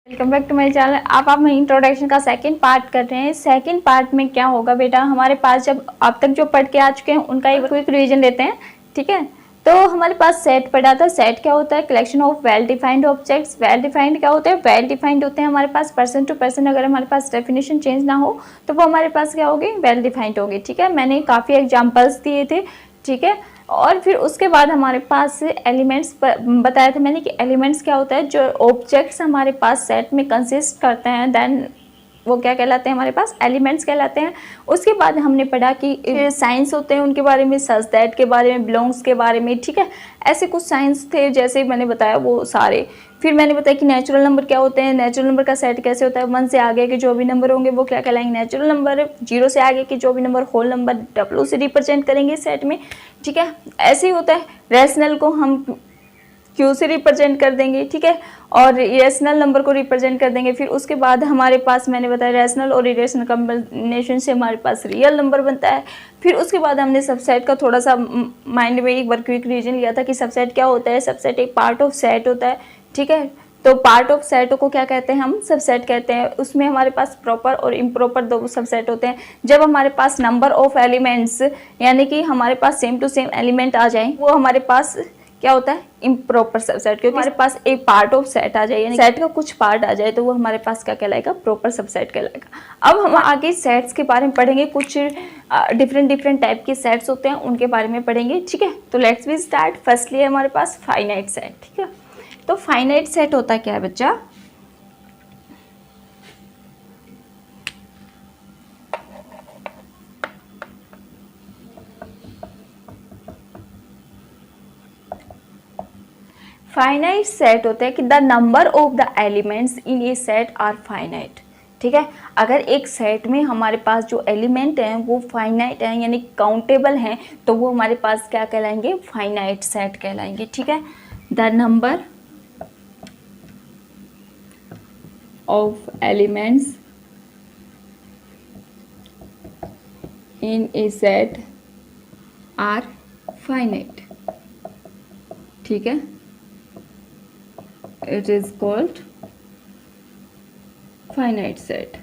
Welcome back to my channel. आप मैं introduction का सेकंड पार्ट कर रहे हैं। सेकंड पार्ट में क्या होगा बेटा, हमारे पास जब अब तक जो पढ़ के आ चुके हैं उनका एक क्विक रिवीजन लेते हैं। ठीक है, तो हमारे पास सेट पढ़ा था। सेट क्या होता है? Collection of well defined objects. Well defined क्या होते हैं? वेल डिफाइंड होते हैं हमारे पास पर्सन टू पर्सन। अगर हमारे पास डेफिनेशन चेंज ना हो तो वो हमारे पास क्या होगी? वेल डिफाइंड होगी। ठीक है, मैंने काफ़ी एग्जाम्पल्स दिए थे। ठीक है, और फिर उसके बाद हमारे पास एलिमेंट्स बताया था मैंने कि एलिमेंट्स क्या होता है, जो ऑब्जेक्ट्स हमारे पास सेट में कंसिस्ट करते हैं, देन वो क्या कहलाते हैं? हमारे पास एलिमेंट्स कहलाते हैं। उसके बाद हमने पढ़ा कि साइंस होते हैं, उनके बारे में, सच दैट के बारे में, बिलोंग्स के बारे में। ठीक है, ऐसे कुछ साइंस थे जैसे मैंने बताया वो सारे। फिर मैंने बताया कि नेचुरल नंबर क्या होते हैं, नेचुरल नंबर का सेट कैसे होता है। 1 से आगे के जो भी नंबर होंगे वो क्या कहलाएंगे? Natural number. 0 से आगे के जो भी नंबर होल नंबर W से रिप्रेजेंट करेंगे सेट में। ठीक है, ऐसे ही होता है। रैशनल को हम Q से रिप्रेजेंट कर देंगे। ठीक है, और इरेशनल नंबर को रिप्रेजेंट कर देंगे। फिर उसके बाद हमारे पास मैंने बताया रैशनल और इरेशनल कॉम्बिनेशन से हमारे पास रियल नंबर बनता है। फिर उसके बाद हमने सबसेट का थोड़ा सा माइंड में एक बार क्विक रिवीजन लिया था कि सबसेट क्या होता है। सबसेट एक पार्ट ऑफ सेट होता है। ठीक है, तो पार्ट ऑफ सेट को क्या कहते हैं? हम सबसेट कहते हैं। उसमें हमारे पास प्रॉपर और इम्प्रॉपर दो सबसेट होते हैं। जब हमारे पास नंबर ऑफ एलिमेंट्स यानी कि हमारे पास सेम टू सेम एलिमेंट आ जाए वो हमारे पास क्या होता है? Improper subset. क्योंकि हमारे पास एक पार्ट ऑफ सेट आ जाए यानी सेट का कुछ पार्ट आ जाए तो वो हमारे पास क्या कहलाएगा? प्रॉपर सबसेट कहलाएगा। अब हम आगे सेट्स के बारे में पढ़ेंगे। कुछ डिफरेंट टाइप के सेट्स होते हैं उनके बारे में पढ़ेंगे। ठीक है, तो लेट्स बी स्टार्ट। फर्स्टली हमारे पास फाइनाइट सेट। ठीक है, तो फाइनाइट सेट होता क्या है बच्चा? फाइनाइट सेट होता है कि the number of the elements in a set are finite. ठीक है, अगर एक सेट में हमारे पास जो एलिमेंट हैं वो फाइनाइट हैं यानी काउंटेबल हैं तो वो हमारे पास क्या कहलाएंगे? फाइनाइट सेट कहलाएंगे। ठीक है, the number of elements in a set are finite. ठीक है, it is called finite set।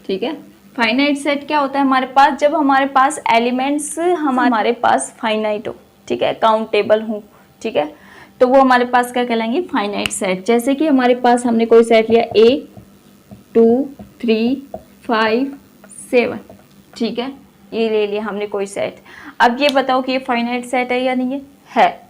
ठीक है, फाइनाइट सेट क्या होता है हमारे पास? जब हमारे पास एलिमेंट्स हमारे पास फाइनाइट हो। ठीक है, काउंटेबल हो। ठीक है, तो वो हमारे पास क्या कहलाएंगे? Finite set. जैसे कि हमारे पास हमने कोई सेट लिया 1 2 3 5 7। ठीक है, ये ले लिया हमने कोई सेट। अब ये बताओ कि ये फाइनाइट सेट है या नहीं है?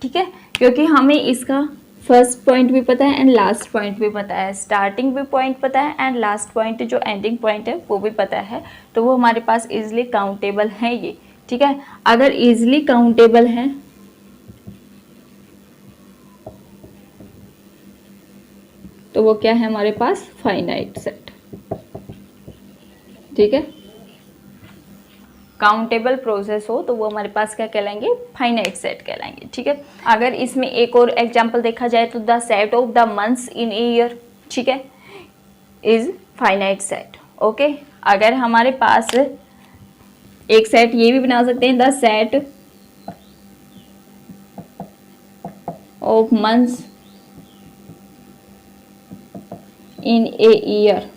ठीक है, क्योंकि हमें इसका फर्स्ट पॉइंट भी पता है एंड लास्ट पॉइंट भी पता है। स्टार्टिंग भी पॉइंट पता है एंड लास्ट पॉइंट जो एंडिंग पॉइंट है वो भी पता है। तो वो हमारे पास इजीली काउंटेबल है ये। ठीक है, अगर इजीली काउंटेबल है तो वो क्या है हमारे पास? Finite set. ठीक है, काउंटेबल प्रोसेस हो तो वो हमारे पास क्या कहलाएंगे? फाइनाइट सेट कहलाएंगे। ठीक है, अगर इसमें एक और एग्जांपल देखा जाए तो the set of the months in a year. ठीक है, इज फाइनाइट सेट। ओके, अगर हमारे पास एक सेट ये भी बना सकते हैं, the set of months in a year.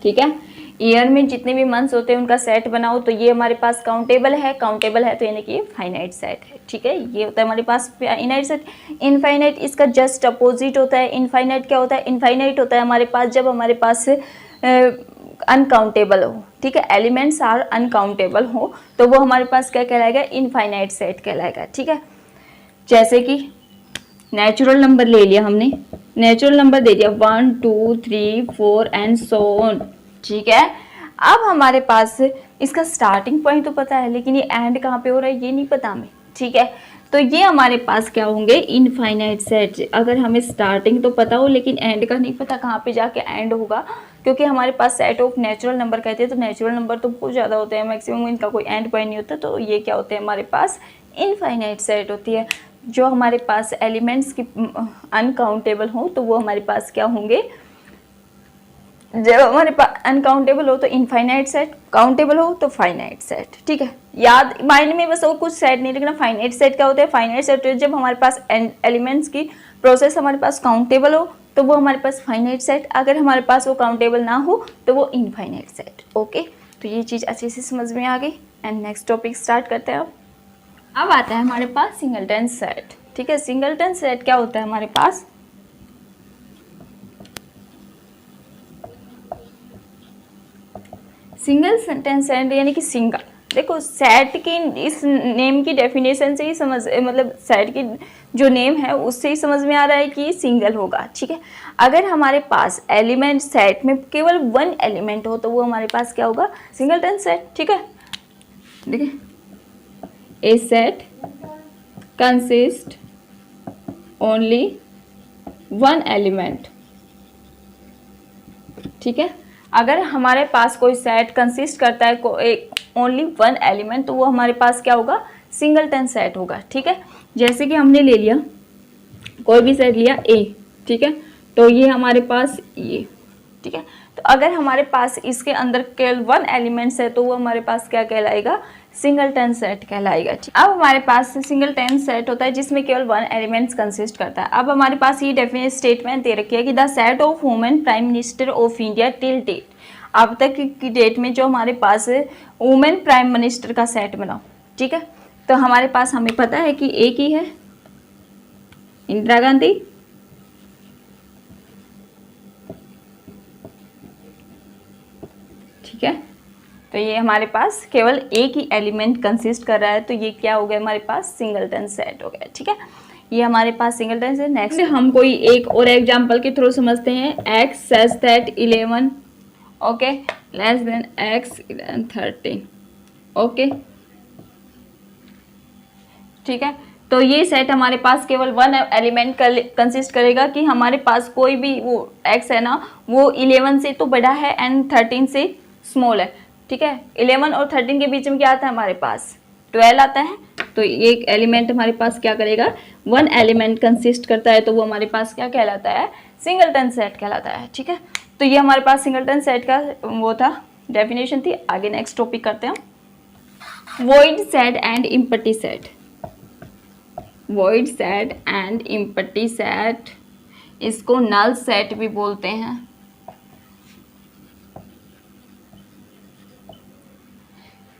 ठीक है, ईयर में जितने भी मंथ्स होते हैं उनका सेट बनाओ तो ये हमारे पास काउंटेबल है। काउंटेबल है तो यानी कि ये फाइनाइट सेट है। ठीक है, ये होता है हमारे पास फाइनाइट सेट। इनफाइनाइट इसका जस्ट अपोजिट होता है। इनफाइनाइट क्या होता है? इनफाइनाइट होता है हमारे पास जब हमारे पास अनकाउंटेबल हो। ठीक है, एलिमेंट्स आर अनकाउंटेबल हो तो वो हमारे पास क्या कहलाएगा? इनफाइनाइट सेट कहलाएगा। ठीक है, जैसे कि नेचुरल नंबर ले लिया हमने, नेचुरल नंबर दे दिया 1 2 3 4 एंड सो ऑन। ठीक है, अब हमारे पास इसका स्टार्टिंग पॉइंट तो पता है लेकिन ये एंड कहाँ पे हो रहा है ये नहीं पता हमें। ठीक है, तो ये हमारे पास क्या होंगे? Infinite set. अगर हमें स्टार्टिंग तो पता हो लेकिन एंड का नहीं पता कहाँ पे जाके एंड होगा, क्योंकि हमारे पास सेट ऑफ नेचुरल नंबर कहते हैं तो नेचुरल नंबर तो बहुत ज़्यादा होते हैं, मैक्सिमम इनका कोई एंड पॉइंट नहीं होता। तो ये क्या होते हैं? हमारे पास इनफाइनाइट सेट होती है। जो हमारे पास एलिमेंट्स की अनकाउंटेबल हो तो वो हमारे पास क्या होंगे? जब हमारे पास अनकाउंटेबल हो तो इनफाइनाइट सेट, काउंटेबल हो तो फाइनाइट सेट। ठीक है, याद माइंड में बस और कुछ सेट नहीं रखना। फाइनाइट सेट क्या होता है? फाइनाइट सेट जब हमारे पास एलिमेंट्स की प्रोसेस हमारे पास काउंटेबल हो तो वो हमारे पास फाइनाइट सेट, अगर हमारे पास वो काउंटेबल ना हो तो वो इनफाइनाइट सेट। ओके, तो ये चीज़ अच्छे से समझ में आ गई। एंड नेक्स्ट टॉपिक स्टार्ट करते हैं। अब आता है हमारे पास सिंगलटन सेट। ठीक है, सिंगलटन सेट क्या होता है हमारे पास? सिंगलटन सेट यानी कि सिंगल। देखो सेट की इस नेम की डेफिनेशन से ही समझ, मतलब सेट की जो नेम है उससे ही समझ में आ रहा है कि सिंगल होगा। ठीक है, अगर हमारे पास एलिमेंट सेट में केवल वन एलिमेंट हो तो वो हमारे पास क्या होगा? Singleton set. ठीक है, देखिए, a set consist only one element. ठीक है, अगर हमारे पास कोई सेट कंसिस्ट करता है ओनली वन एलिमेंट तो वो हमारे पास क्या होगा? सिंगलटन सेट होगा। ठीक है, जैसे कि हमने ले लिया कोई भी सेट लिया ए, ठीक है, तो ये हमारे पास ये, ठीक है, तो अगर हमारे पास इसके अंदर केवल वन एलिमेंट्स है तो वो हमारे पास क्या कहलाएगा? सिंगलटन सेट कहलाएगा। ठीक, अब हमारे पास सिंगलटन सेट होता है जिसमें केवल वन एलिमेंट्स कंसिस्ट करता है। अब हमारे पास ये डेफिनेट स्टेटमेंट दे रखी है कि the set of women prime minister of India till date. अब तक की डेट में जो हमारे पास वुमेन प्राइम मिनिस्टर का सेट बनाओ। ठीक है, तो हमारे पास हमें पता है कि एक ही है इंदिरा गांधी, ठीक है, तो ये हमारे पास केवल एक ही एलिमेंट कंसिस्ट कर रहा है तो ये क्या हो गया? हमारे पास सिंगलटन सेट हो गया। ठीक है, ये हमारे पास सिंगलटन सेट। नेक्स्ट हम कोई एक और एग्जांपल के थ्रू समझते हैं। x such that 11 okay less than x 13 okay, ठीक है, तो ये सेट हमारे पास केवल वन एलिमेंट कंसिस्ट करेगा कि हमारे पास कोई भी वो x है ना वो 11 से तो बड़ा है एंड 13 से स्मॉल है। ठीक है, 11 और 13 के बीच में क्या आता है? हमारे पास 12 आता है। तो एक एलिमेंट हमारे पास क्या करेगा? वन एलिमेंट कंसिस्ट करता है तो वो हमारे पास क्या कहलाता है? सिंगलटन सेट कहलाता है। ठीक है, तो ये हमारे पास सिंगलटन सेट का वो था, डेफिनेशन थी। आगे नेक्स्ट टॉपिक करते हैं। Void set and empty set. Void set and empty set, इसको नल सेट भी बोलते हैं।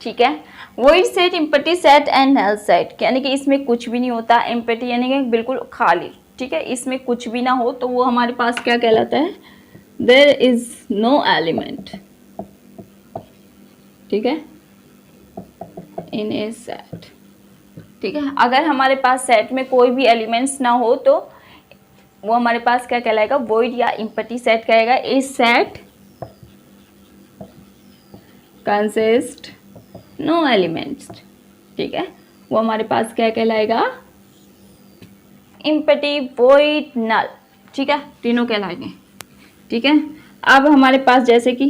ठीक है, void set, empty set and null set, यानी कि इसमें कुछ भी नहीं होता। एम्प्टी यानी कि बिल्कुल खाली। ठीक है, इसमें कुछ भी ना हो तो वो हमारे पास क्या कहलाता है? There is no element. ठीक है, इन ए सेट। ठीक है, अगर हमारे पास सेट में कोई भी एलिमेंट्स ना हो तो वो हमारे पास क्या कहलाएगा? वॉइड या एम्प्टी सेट कहेगा। ए सेट कंसिस्ट नो एलिमेंट्स। ठीक है, वो हमारे पास क्या कहलाएगा? एम्प्टी, वॉइड, नल। ठीक है, तीनों कहलाएंगे। ठीक है, अब हमारे पास जैसे कि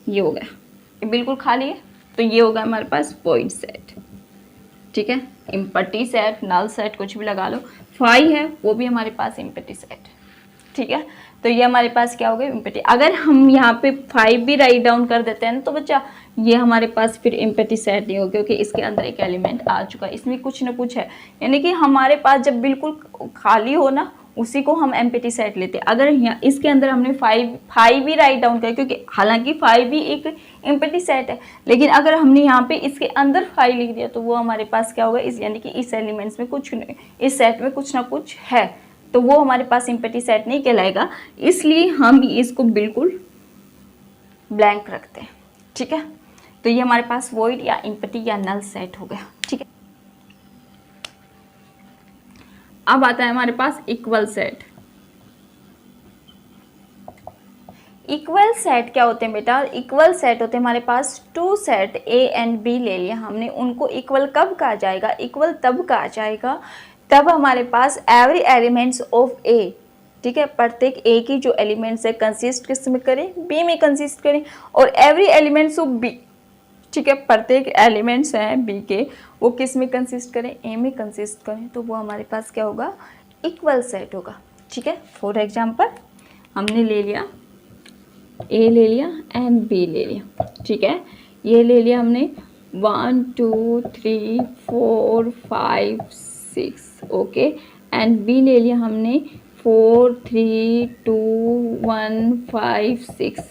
ये हो गया, ये बिल्कुल खाली है तो ये होगा हमारे पास वॉइड सेट। ठीक है, एम्प्टी सेट, नल सेट, कुछ भी लगा लो। फाई है वो भी हमारे पास एम्प्टी सेट। ठीक है, तो ये हमारे पास क्या हो गया? एम्प्टी। अगर हम यहाँ पे 5 भी राइट डाउन कर देते हैं ना तो बच्चा ये हमारे पास फिर एम्प्टी सेट नहीं होगा क्योंकि इसके अंदर एक एलिमेंट आ चुका है, इसमें कुछ ना कुछ है। यानी कि हमारे पास जब बिल्कुल खाली हो ना उसी को हम एम्प्टी सेट लेते हैं। अगर यहाँ इसके अंदर हमने 5 भी राइट डाउन किया, क्योंकि हालांकि 5 भी एक एम्प्टी सेट है, लेकिन अगर हमने यहाँ पे इसके अंदर 5 लिख दिया तो वो हमारे पास क्या होगा? इस यानी कि इस एलिमेंट्स में कुछ नहीं, इस सेट में कुछ ना कुछ है तो वो हमारे पास एम्प्टी सेट नहीं कहलाएगा। इसलिए हम इसको बिल्कुल ब्लैंक रखते हैं। ठीक है, तो ये हमारे पास वॉइड या एम्प्टी या नल सेट हो गया। ठीक है, अब आता है हमारे पास इक्वल सेट। इक्वल सेट क्या होते हैं बेटा? इक्वल सेट होते हैं हमारे पास two set A and B ले लिया हमने, उनको इक्वल कब कहा जाएगा? इक्वल तब कहा जाएगा तब हमारे पास एवरी एलिमेंट्स ऑफ ए, ठीक है, प्रत्येक ए की जो एलिमेंट्स है कंसिस्ट किस में करें? बी में कंसिस्ट करें। और एवरी एलिमेंट्स ऑफ बी, ठीक है, प्रत्येक एलिमेंट्स हैं बी के वो किस में कंसिस्ट करें? ए में कंसिस्ट करें, तो वो हमारे पास क्या होगा? इक्वल सेट होगा। ठीक है, फॉर एग्जांपल हमने ले लिया ए ले लिया एंड बी ले लिया। ठीक है, ये ले लिया हमने 1 2 3 4 5 6 ओके, एंड बी ले लिया हमने 4 3 2 1 5 6।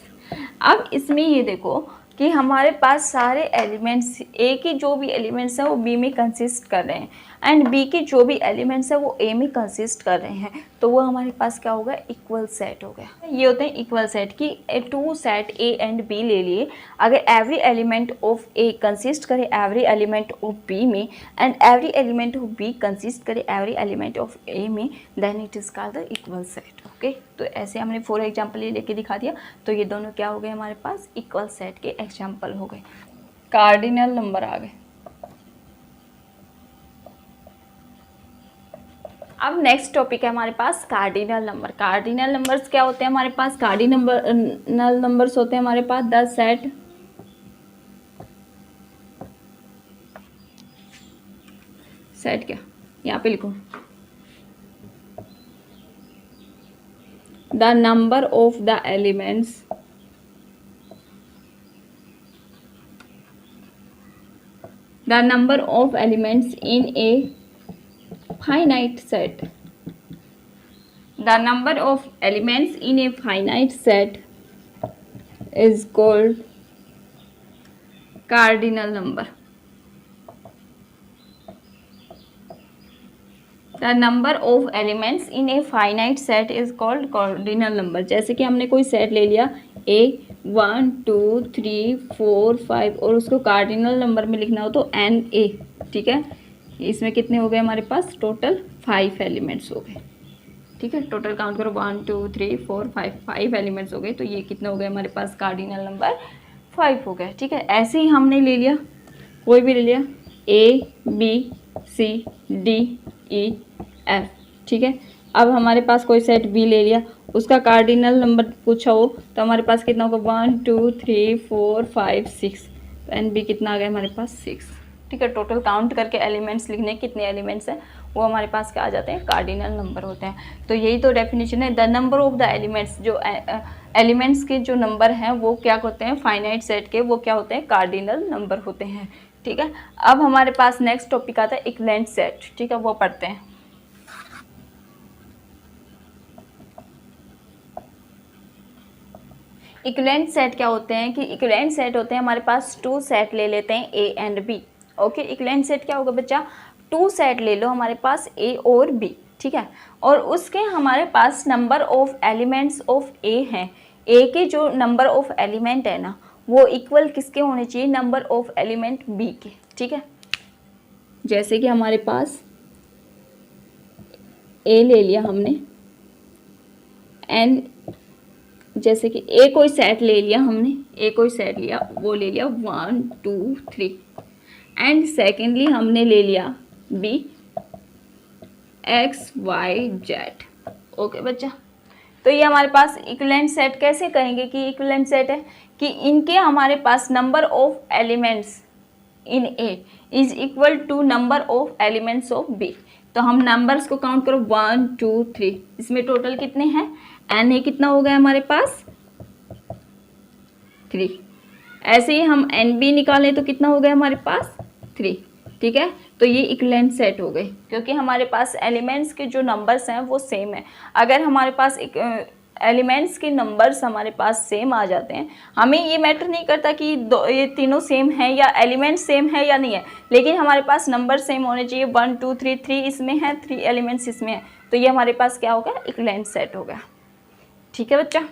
अब इसमें ये देखो कि हमारे पास सारे एलिमेंट्स, ए के जो भी एलिमेंट्स हैं वो बी में कंसिस्ट कर रहे हैं एंड बी के जो भी एलिमेंट्स हैं वो ए में कंसिस्ट कर रहे हैं, तो वो हमारे पास क्या होगा, इक्वल सेट हो गया। ये होते हैं इक्वल सेट कि two set A and B ले लिए, अगर every element of A consist करे एवरी एलिमेंट ऑफ बी में and every element of B consist करे एवरी एलिमेंट ऑफ ए में, then it is called the equal set. Okay, तो ऐसे हमने 4 एग्जाम्पल ये लेके दिखा दिया, तो ये दोनों क्या हो गए हमारे पास, इक्वल सेट के एग्जाम्पल हो गए। कार्डिनल नंबर आ गए। अब नेक्स्ट टॉपिक है हमारे पास कार्डिनल नंबर। कार्डिनल नंबर्स क्या होते हैं हमारे पास, कार्डिनल नंबर्स होते हैं हमारे पास द सेट क्या, यहाँ पे लिखो, the number of the elements in a finite set. The number of elements in a finite set is called cardinal number. The number of elements in a finite set is called cardinal number। जैसे कि हमने कोई set ले लिया a 1 2 3 4 5 और उसको cardinal number में लिखना हो तो n a, ठीक है। इसमें कितने हो गए हमारे पास, टोटल 5 एलिमेंट्स हो गए, ठीक है। टोटल काउंट करो 1 2 3 4 5 एलिमेंट्स हो गए, तो ये कितने हो गए हमारे पास, कार्डिनल नंबर 5 हो गए, ठीक है। ऐसे ही हमने ले लिया, कोई भी ले लिया a b c d e f, ठीक है। अब हमारे पास कोई सेट बी ले लिया, उसका कार्डिनल नंबर पूछा हो तो हमारे पास कितना होगा, 1 2 3 4 5 6, तो एन बी कितना आ गया हमारे पास 6, ठीक है। टोटल काउंट करके एलिमेंट्स लिखने, कितने एलिमेंट्स हैं वो हमारे पास क्या आ जाते हैं, कार्डिनल नंबर होते हैं। तो यही तो डेफिनेशन है, the number of the elements, जो एलिमेंट्स के जो नंबर हैं वो क्या होते हैं, फाइनाइट सेट के वो क्या होते हैं, कार्डिनल नंबर होते हैं, ठीक है। अब हमारे पास नेक्स्ट टॉपिक आता है इक्विवेलेंट सेट, ठीक है, वो पढ़ते हैं। इक्विवेलेंट सेट क्या होते हैं कि इक्विवेलेंट सेट होते हैं हमारे पास 2 सेट ले लेते हैं A and B. Okay, equivalent set क्या होगा बच्चा, 2 सेट ले लो हमारे पास ए और बी, ठीक है, और उसके हमारे पास नंबर ऑफ एलिमेंट्स ऑफ ए हैं, ए के जो नंबर ऑफ एलिमेंट है ना वो इक्वल किसके होने चाहिए, नंबर ऑफ एलिमेंट बी के, ठीक है। जैसे कि हमारे पास ए ले लिया हमने एंड जैसे कि ए कोई सेट ले लिया हमने, ए कोई सेट लिया, वो ले लिया 1 2 3 एंड सेकेंडली हमने ले लिया B x y z। Okay बच्चा, तो ये हमारे पास इक्विवेलेंट सेट कैसे कहेंगे कि इक्विवेलेंट सेट है कि इनके हमारे पास number of elements in A is equal to number of elements of B. तो हम नंबर्स को काउंट करो 1 2 3, इसमें टोटल कितने हैं, एन ए कितना हो गया हमारे पास 3। ऐसे ही हम एन बी निकालें तो कितना हो गया हमारे पास 3, ठीक है। तो ये इक्विवेलेंट सेट हो गए क्योंकि हमारे पास एलिमेंट्स के जो नंबर्स हैं वो सेम है। अगर हमारे पास एलिमेंट्स के नंबर्स हमारे पास सेम आ जाते हैं, हमें ये मैटर नहीं करता कि ये तीनों सेम हैं या एलिमेंट सेम है या नहीं है, लेकिन हमारे पास नंबर सेम होने चाहिए। 1 2 3 3 इसमें है, 3 एलिमेंट्स इसमें है, तो ये हमारे पास क्या होगा, इक्विवेलेंट सेट हो गया, ठीक है बच्चा।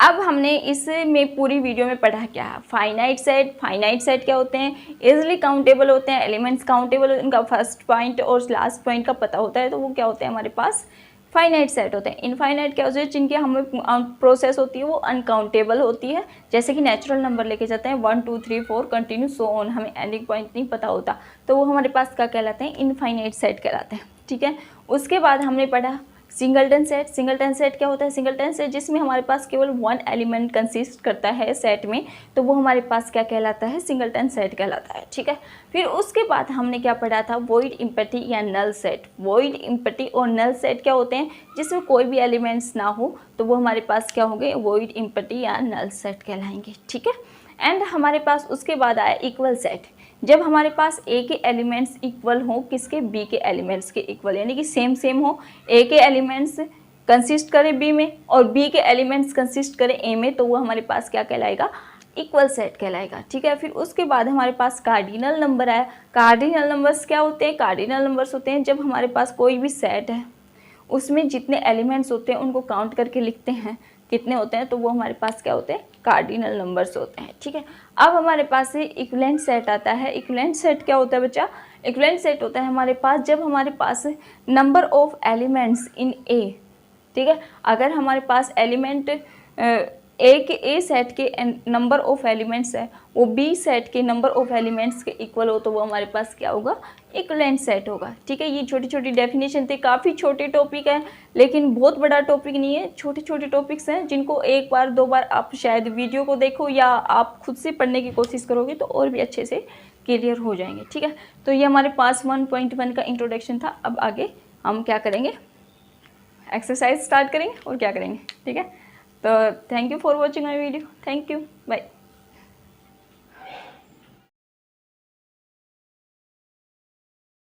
अब हमने इसमें पूरी वीडियो में पढ़ा क्या है, फाइनाइट सेट। फाइनाइट सेट क्या होते हैं, इजीली काउंटेबल होते हैं, एलिमेंट्स काउंटेबल, उनका फर्स्ट पॉइंट और लास्ट पॉइंट का पता होता है, तो वो क्या होते हैं हमारे पास फाइनाइट सेट होते हैं। इनफाइनाइट क्या होते हैं, जिनकी हमें प्रोसेस होती है वो अनकाउंटेबल होती है, जैसे कि नेचुरल नंबर लेके जाते हैं 1 2 3 4 कंटिन्यू सो ऑन, हमें एंडिंग पॉइंट नहीं पता होता, तो वो हमारे पास क्या कहलाते हैं, इनफाइनाइट सेट कहलाते हैं, ठीक है। उसके बाद हमने पढ़ा सिंगलटन सेट। सिंगलटन सेट क्या होता है, सिंगलटन सेट जिसमें हमारे पास केवल 1 एलिमेंट कंसिस्ट करता है सेट में, तो वो हमारे पास क्या कहलाता है, सिंगलटन सेट कहलाता है, ठीक है। फिर उसके बाद हमने क्या पढ़ा था, वॉइड एम्प्टी या नल सेट। वॉइड एम्प्टी और नल सेट क्या होते हैं, जिसमें कोई भी एलिमेंट्स ना हो, तो वो हमारे पास क्या होंगे, वॉइड एम्प्टी या नल सेट कहलाएंगे, ठीक है। एंड हमारे पास उसके बाद आया इक्वल सेट, जब हमारे पास ए के एलिमेंट्स इक्वल हो किसके, बी के एलिमेंट्स के इक्वल, यानी कि सेम सेम हो, ए के एलिमेंट्स कंसिस्ट करें बी में और बी के एलिमेंट्स कंसिस्ट करें ए में, तो वो हमारे पास क्या कहलाएगा, इक्वल सेट कहलाएगा। ठीक है, फिर उसके बाद हमारे पास कार्डिनल नंबर आया। कार्डिनल नंबर्स क्या होते हैं, कार्डिनल नंबर्स होते हैं जब हमारे पास कोई भी सेट है उसमें जितने एलिमेंट्स होते हैं उनको काउंट करके लिखते हैं कितने होते हैं, तो वो हमारे पास क्या होते हैं, कार्डिनल नंबर्स होते हैं। ठीक है, अब हमारे पास से इक्विवेलेंट सेट आता है। इक्विवेलेंट सेट क्या होता है बच्चा, इक्विवेलेंट सेट होता है हमारे पास जब हमारे पास नंबर ऑफ एलिमेंट्स इन ए, ठीक है, अगर हमारे पास एलिमेंट ए सेट के नंबर ऑफ एलिमेंट्स है वो बी सेट के नंबर ऑफ एलिमेंट्स के इक्वल हो, तो वो हमारे पास क्या होगा, इक्विवेलेंट सेट होगा। ठीक है, ये छोटी छोटी डेफिनेशन थे, काफ़ी छोटे टॉपिक हैं लेकिन बहुत बड़ा टॉपिक नहीं है, छोटे छोटे टॉपिक्स हैं जिनको एक बार दो बार आप शायद वीडियो को देखो या आप खुद से पढ़ने की कोशिश करोगे तो और भी अच्छे से क्लियर हो जाएंगे। ठीक है, तो ये हमारे पास 1.1 का इंट्रोडक्शन था। अब आगे हम क्या करेंगे, एक्सरसाइज स्टार्ट करेंगे और क्या करेंगे। ठीक है, तो thank you for watching my video, thank you, bye.